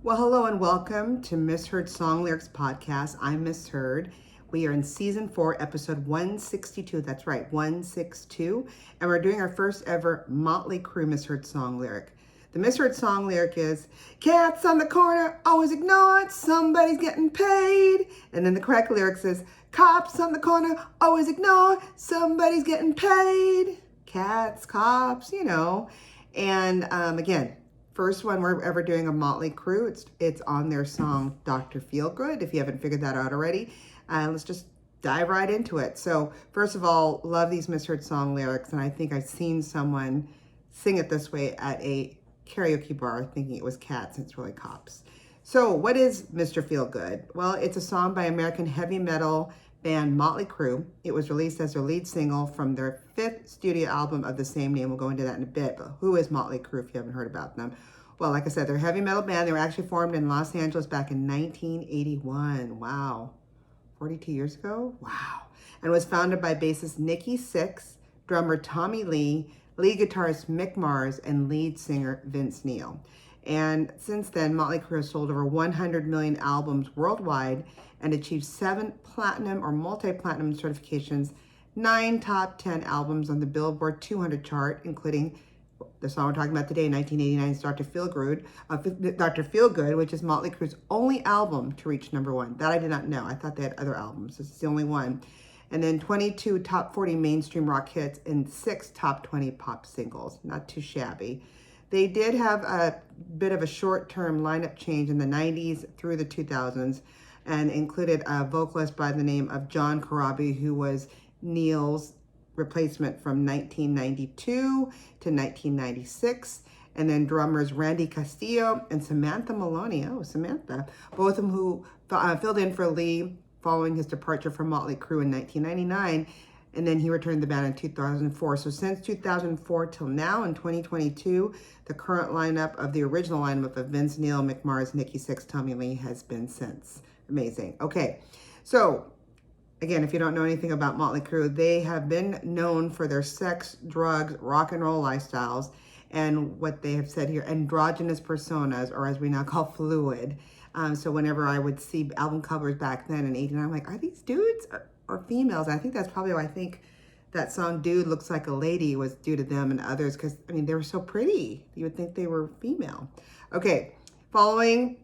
Well, hello and welcome to Misheard Song Lyrics Podcast. I'm Misheard. We are in season 4, episode 162. That's right, 162. And we're doing our first ever Motley Crue misheard song lyric. The misheard song lyric is, cats on the corner, always ignored, somebody's getting paid. And then the correct lyrics is, cops on the corner, always ignored, somebody's getting paid. Cats, cops, And again, first one we're ever doing a Motley Crue. It's on their song Dr. Feelgood. If you haven't figured that out already, let's just dive right into it. So first of all, love these misheard song lyrics, and I think I've seen someone sing it this way at a karaoke bar thinking it was cats and it's really cops. So what is Mr. Feelgood? Well, it's a song by American heavy metal band Motley Crue. It was released as their lead single from their 5th studio album of the same name. We'll go into that in a bit, but who is Motley Crue if you haven't heard about them? Well, like I said, they're a heavy metal band. They were actually formed in Los Angeles back in 1981. Wow. 42 years ago? Wow. And was founded by bassist Nikki Sixx, drummer Tommy Lee, lead guitarist Mick Mars, and lead singer Vince Neil. And since then, Motley Crue has sold over 100 million albums worldwide and achieved 7 platinum or multi-platinum certifications, 9 top 10 albums on the Billboard 200 chart, including the song we're talking about today, 1989's Dr. Feelgood, which is Motley Crue's only album to reach number 1. That I did not know. I thought they had other albums. This is the only one. And then 22 top 40 mainstream rock hits and 6 top 20 pop singles. Not too shabby. They did have a bit of a short-term lineup change in the 90s through the 2000s and included a vocalist by the name of John Corabi, who was Neil's replacement from 1992 to 1996. And then drummers Randy Castillo and Samantha Maloney. Oh, Samantha. Both of them who filled in for Lee following his departure from Motley Crue in 1999. And then he returned to the band in 2004. So since 2004 till now in 2022, the current lineup of the original lineup of Vince Neil, Mick Mars, Nikki Sixx, Tommy Lee has been since. Amazing. Okay, so again, if you don't know anything about Motley Crue, they have been known for their sex, drugs, rock and roll lifestyles, and what they have said here, androgynous personas, or as we now call fluid. So whenever I would see album covers back then in 89, I'm like, are these dudes or females? And I think that's probably why I think that song Dude Looks Like a Lady was due to them and others, because I mean, they were so pretty. You would think they were female. Okay, following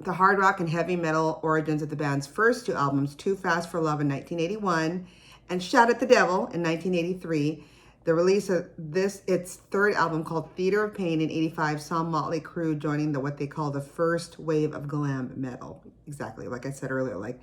the hard rock and heavy metal origins of the band's first 2 albums, Too Fast for Love in 1981 and Shout at the Devil in 1983, the release of its 3rd album called Theater of Pain in 85 saw Motley Crue joining what they call the first wave of glam metal. Exactly, like I said earlier, like,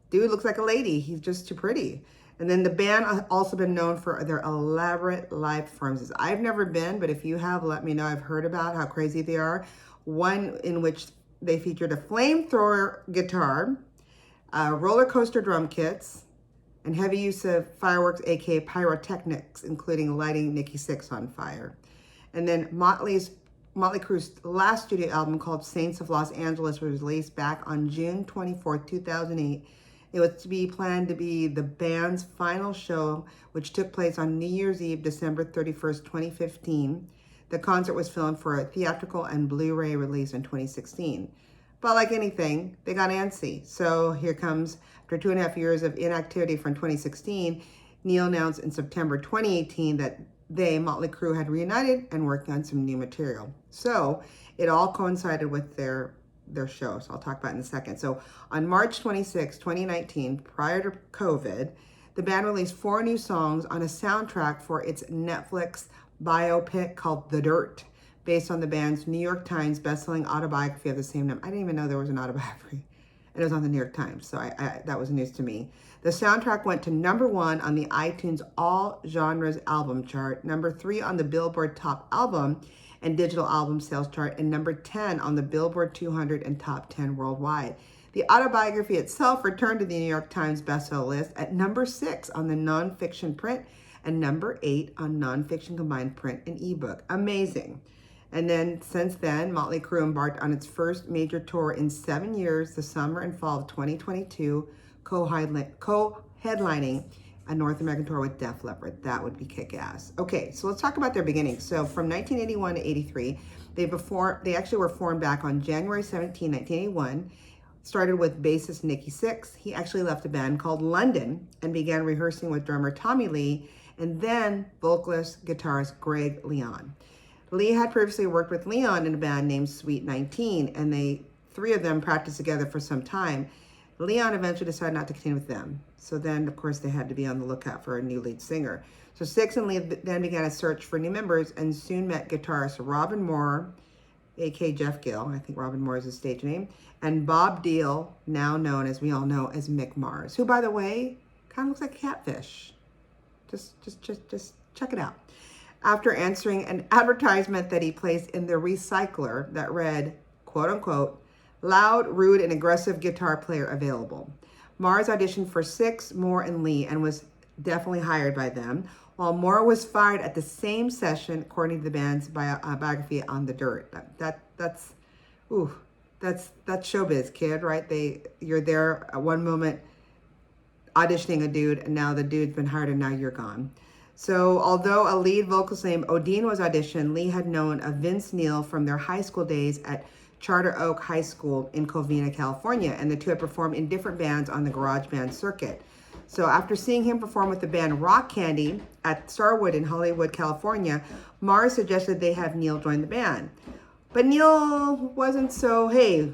dude looks like a lady, he's just too pretty. And then the band has also been known for their elaborate live performances. I've never been, but if you have, let me know. I've heard about how crazy they are. One in which they featured a flamethrower guitar, roller coaster drum kits, and heavy use of fireworks, aka pyrotechnics, including lighting Nikki Sixx on fire. And then Motley Crue's last studio album called Saints of Los Angeles was released back on June 24, 2008. It was planned to be the band's final show, which took place on New Year's Eve, December 31st, 2015. The concert was filmed for a theatrical and Blu-ray release in 2016. But like anything, they got antsy. So here comes, after 2.5 years of inactivity from 2016, Neil announced in September 2018 that they, Motley Crue, had reunited and worked on some new material. So it all coincided with their show. So I'll talk about it in a second. So on March 26, 2019, prior to COVID, the band released 4 new songs on a soundtrack for its Netflix biopic called The Dirt, based on the band's New York Times bestselling autobiography of the same name. I didn't even know there was an autobiography, and it was on the New York Times, so that was news to me. The soundtrack went to number 1 on the iTunes All Genres album chart, number 3 on the Billboard Top Album and Digital Album Sales chart, and number 10 on the Billboard 200 and Top 10 worldwide. The autobiography itself returned to the New York Times bestseller list at number 6 on the nonfiction print and number 8 on nonfiction combined print and ebook. Amazing. And then since then, Motley Crue embarked on its first major tour in 7 years, the summer and fall of 2022, co-headlining a North American tour with Def Leppard. That would be kick-ass. Okay, so let's talk about their beginnings. So from 1981 to 83, They actually were formed back on January 17, 1981. Started with bassist Nicky Sixx. He actually left a band called London and began rehearsing with drummer Tommy Lee and then vocalist guitarist Greg Leon. Lee had previously worked with Leon in a band named Sweet 19, and three of them practiced together for some time. Leon eventually decided not to continue with them. So then, of course, they had to be on the lookout for a new lead singer. So Sixx and Lee then began a search for new members and soon met guitarist Robin Moore, aka Jeff Gill, I think Robin Moore is his stage name, and Bob Deal, now known, as we all know, as Mick Mars, who, by the way, kind of looks like a catfish. Just check it out. After answering an advertisement that he placed in the Recycler that read, quote unquote, loud, rude, and aggressive guitar player available, Mars auditioned for Sixx, Moore, and Lee and was definitely hired by them, while Moore was fired at the same session, according to the band's biography on The Dirt. That's showbiz, kid, right? You're there at one moment auditioning a dude, and now the dude's been hired and now you're gone. So although a lead vocalist named Odine was auditioned, Lee had known of Vince Neil from their high school days at Charter Oak High School in Covina, California, and the two had performed in different bands on the garage band circuit. So after seeing him perform with the band Rock Candy at Starwood in Hollywood, California, Mars suggested they have Neil join the band. But Neil wasn't so, hey,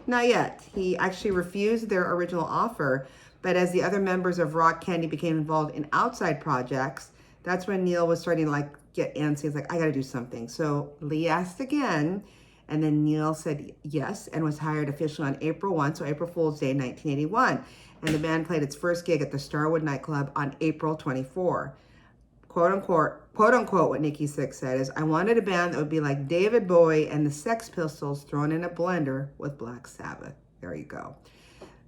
not yet. He actually refused their original offer, but as the other members of Rock Candy became involved in outside projects, that's when Neil was starting to get antsy. He's like, I got to do something. So Lee asked again, and then Neil said yes and was hired officially on April 1, so April Fool's Day, 1981. And the band played its first gig at the Starwood nightclub on April 24. Quote unquote, what Nicky Sixx said is, I wanted a band that would be like David Bowie and the Sex Pistols thrown in a blender with Black Sabbath. There you go.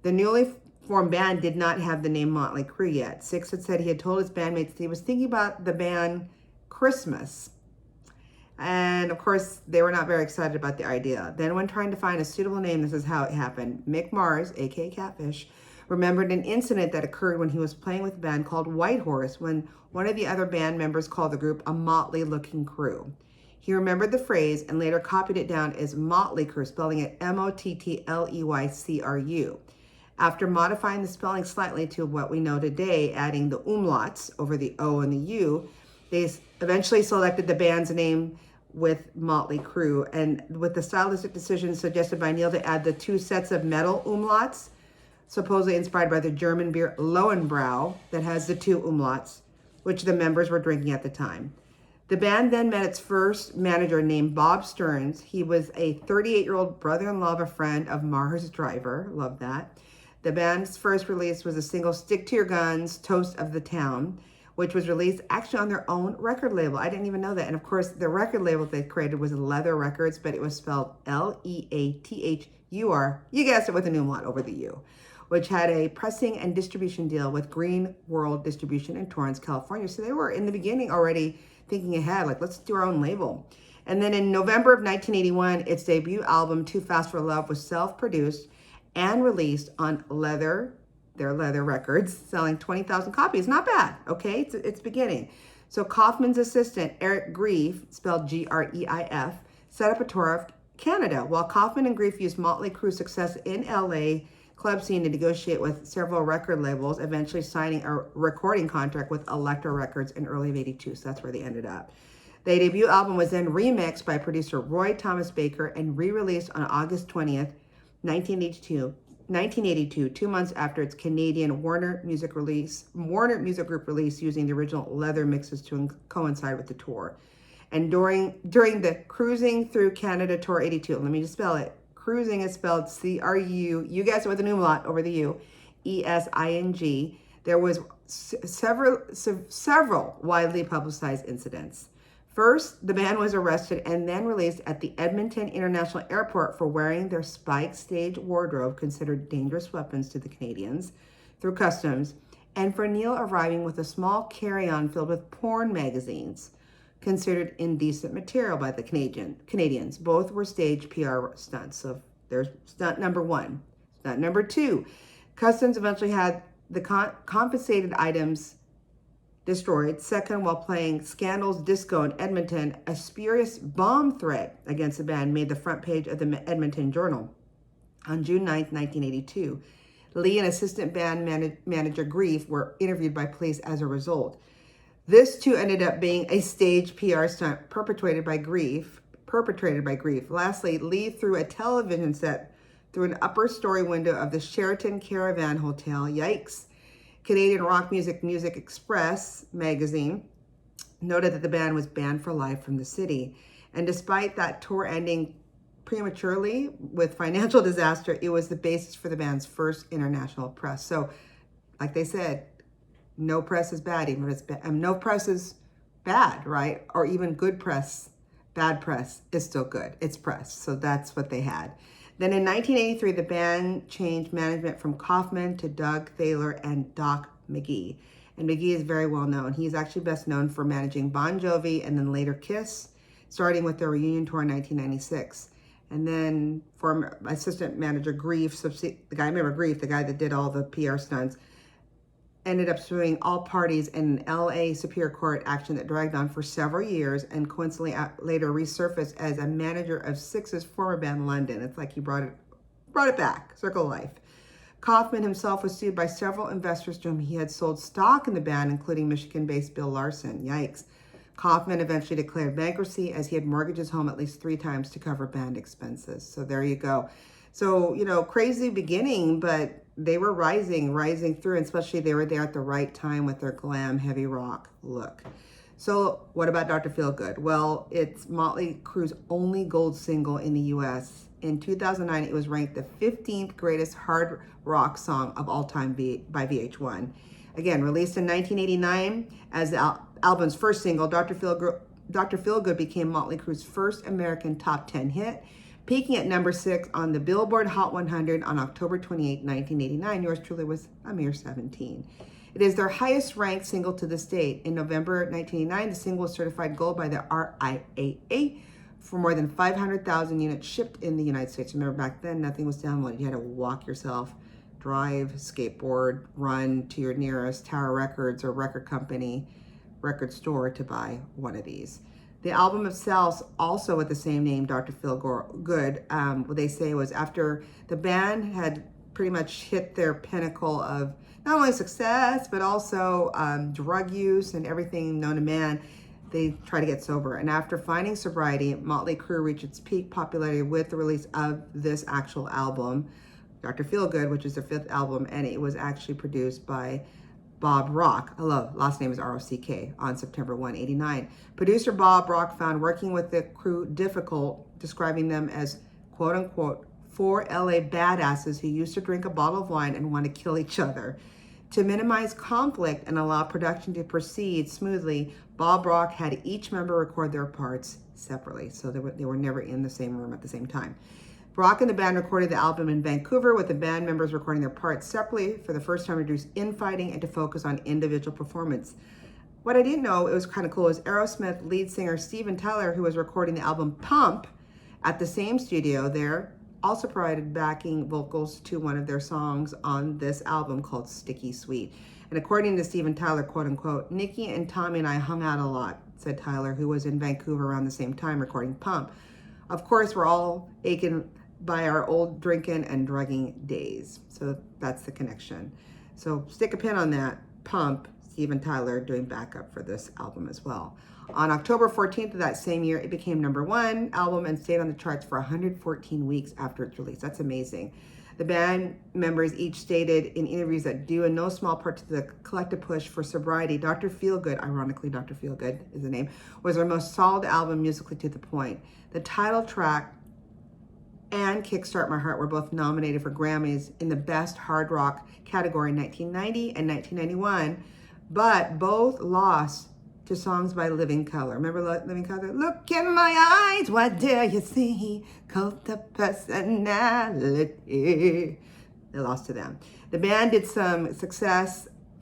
The newly formed band did not have the name Motley Crue yet. Sixx had said he had told his bandmates he was thinking about the band Christmas. And of course, they were not very excited about the idea. Then when trying to find a suitable name, this is how it happened. Mick Mars, aka Catfish, remembered an incident that occurred when he was playing with a band called White Horse when one of the other band members called the group a motley-looking crew. He remembered the phrase and later copied it down as Motley Crue, spelling it Mottleeycru. After modifying the spelling slightly to what we know today, adding the umlauts over the O and the U, they eventually selected the band's name with Motley Crue, and with the stylistic decision suggested by Neil to add the two sets of metal umlauts, supposedly inspired by the German beer Lowenbrau that has the two umlauts, which the members were drinking at the time. The band then met its first manager named Bob Stearns. He was a 38-year-old brother-in-law of a friend of Mars Driver. Love that. The band's first release was the single Stick to Your Guns, Toast of the Town, which was released actually on their own record label. I didn't even know that. And of course, the record label they created was Leather Records, but it was spelled Leathur. You guessed it, with an umlaut over the U, which had a pressing and distribution deal with Green World Distribution in Torrance, California. So they were in the beginning already thinking ahead, let's do our own label. And then in November of 1981, its debut album, Too Fast for Love, was self-produced and released on their Leather Records, selling 20,000 copies. Not bad, okay? It's beginning. So Kaufman's assistant, Eric Greif, spelled Greif, set up a tour of Canada, while Kaufman and Greif used Motley Crue's success in LA club scene to negotiate with several record labels, eventually signing a recording contract with Elektra Records in early of 82. So that's where they ended up. The debut album was then remixed by producer Roy Thomas Baker and re-released on August 20th, 1982, 2 months after its Canadian Warner Music Group release, using the original Leather mixes to coincide with the tour. And during the Cruising Through Canada Tour 82, let me just spell it. Cruising is spelled C-R-U, you guessed it, with an umlaut over the U, E-S-I-N-G. There was several widely publicized incidents. First, the band was arrested and then released at the Edmonton International Airport for wearing their spiked stage wardrobe, considered dangerous weapons to the Canadians, through customs, and for Neil arriving with a small carry-on filled with porn magazines, considered indecent material by the Canadians. Both were staged PR stunts. So there's stunt number one. Stunt number two, customs eventually had the confiscated items destroyed. Second, while playing Scandal's Disco in Edmonton, a spurious bomb threat against the band made the front page of the Edmonton Journal on June 9th, 1982. Lee and assistant band manager Grief were interviewed by police as a result. This too ended up being a staged PR stunt perpetrated by Grief. Lastly, Lee threw a television set through an upper story window of the Sheraton Caravan Hotel. Yikes. Canadian rock Music Express magazine noted that the band was banned for life from the city. And despite that tour ending prematurely with financial disaster, it was the basis for the band's first international press. So, like they said, no press is bad, even if it's no press is bad, right? Or even good press, bad press is still good. It's press. So that's what they had. Then in 1983, the band changed management from Kaufman to Doug Thaler and Doc McGee. And McGee is very well known. He's actually best known for managing Bon Jovi and then later Kiss, starting with their reunion tour in 1996. And then former assistant manager Grief, the guy that did all the PR stunts, ended up suing all parties in an LA Superior Court action that dragged on for several years and coincidentally later resurfaced as a manager of Six's former band London. It's like he brought it back, circle of life. Kaufman himself was sued by several investors to whom he had sold stock in the band, including Michigan-based Bill Larson. Yikes. Kaufman eventually declared bankruptcy as he had mortgaged his home at least 3 times to cover band expenses. So there you go. So, crazy beginning, but they were rising through, and especially they were there at the right time with their glam heavy rock look. So what about Dr. Feelgood? Well, it's Motley Crue's only gold single in the US. In 2009, it was ranked the 15th greatest hard rock song of all time by VH1. Again, released in 1989 as the album's first single, Dr. Feelgood became Motley Crue's first American top 10 hit, peaking at number 6 on the Billboard Hot 100 on October 28, 1989. Yours truly was a mere 17. It is their highest ranked single to this date. In November 1989, the single was certified gold by the RIAA for more than 500,000 units shipped in the United States. Remember, back then, nothing was downloaded. You had to walk yourself, drive, skateboard, run to your nearest Tower Records or record company, record store to buy one of these. The album itself, also with the same name, Dr. Feelgood, what they say was after the band had pretty much hit their pinnacle of not only success, but also drug use and everything known to man, they try to get sober. And after finding sobriety, Motley Crue reached its peak popularity with the release of this actual album, Dr. Feelgood, which is their 5th album, and it was actually produced by Bob Rock, last name is R-O-C-K, on September 1, 1989. Producer Bob Rock found working with the crew difficult, describing them as, quote unquote, 4 LA badasses who used to drink a bottle of wine and want to kill each other. To minimize conflict and allow production to proceed smoothly, Bob Rock had each member record their parts separately, so they were never in the same room at the same time. Rock and the band recorded the album in Vancouver, with the band members recording their parts separately for the first time to reduce infighting and to focus on individual performance. What I didn't know, it was kind of cool, is Aerosmith lead singer Steven Tyler, who was recording the album Pump at the same studio there, also provided backing vocals to one of their songs on this album called Sticky Sweet. And according to Steven Tyler, quote unquote, Nikki and Tommy and I hung out a lot, said Tyler, who was in Vancouver around the same time recording Pump. Of course, we're all aching by our old drinking and drugging days. So that's the connection. So stick a pin on that. Pump, Steven Tyler doing backup for this album as well. On October 14th of that same year, it became #1 album and stayed on the charts for 114 weeks after its release. That's amazing. The band members each stated in interviews that due in no small part to the collective push for sobriety, Dr. Feelgood, ironically Dr. Feelgood is the name, was their most solid album musically to the point. The title track and Kickstart My Heart were both nominated for Grammys in the Best Hard Rock category in 1990 and 1991, but both lost to songs by Living Colour. Remember Living Colour? Look in my eyes, what do you see? Cult of personality. They lost to them. The band did some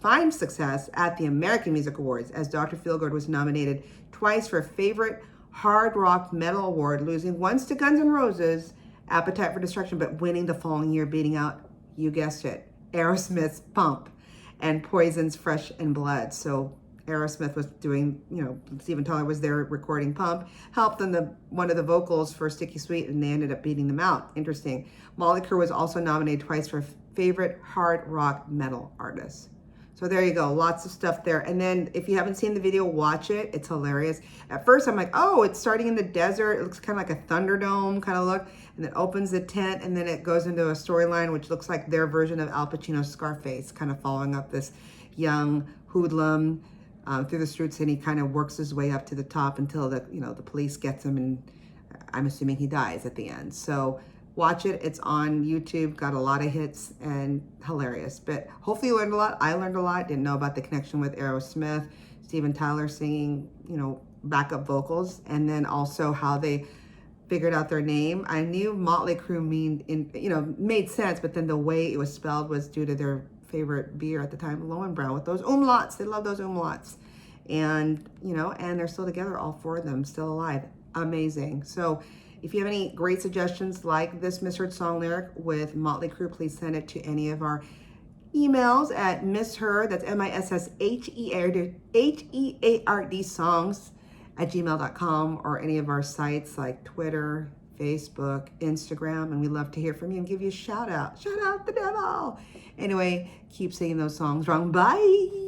fine success at the American Music Awards, as Dr. Feelgood was nominated twice for Favorite Hard Rock Metal Award, losing once to Guns N' Roses' Appetite for Destruction, but winning the following year, beating out, you guessed it, Aerosmith's Pump and Poison's Fresh in Blood. So Aerosmith was doing, Steven Tyler was there recording Pump, helped on one of the vocals for Sticky Sweet, and they ended up beating them out. Interesting. Motley Crue was also nominated twice for favorite hard rock metal artist. So there you go, lots of stuff there. And then if you haven't seen the video, watch it. It's hilarious. At first I'm like, oh, it's starting in the desert. It looks kind of like a Thunderdome kind of look. And then opens the tent, and then it goes into a storyline which looks like their version of Al Pacino's Scarface, kind of following up this young hoodlum through the streets, and he kind of works his way up to the top until the police gets him, and I'm assuming he dies at the end. So watch it. It's on YouTube. Got a lot of hits and hilarious. But hopefully you learned a lot. I learned a lot. Didn't know about the connection with Aerosmith, Steven Tyler singing, backup vocals, and then also how they figured out their name. I knew Motley Crue made sense, but then the way it was spelled was due to their favorite beer at the time, Lowenbrow, with those umlauts. They love those umlauts. And, and they're still together, all four of them, still alive. Amazing. So if you have any great suggestions like this misheard song lyric with Motley Crue, please send it to any of our emails at misheard, that's MISSHEARD songs @gmail.com, or any of our sites like Twitter, Facebook, Instagram, and we'd love to hear from you and give you a shout out. Shout out the devil. Anyway, keep singing those songs wrong. Bye.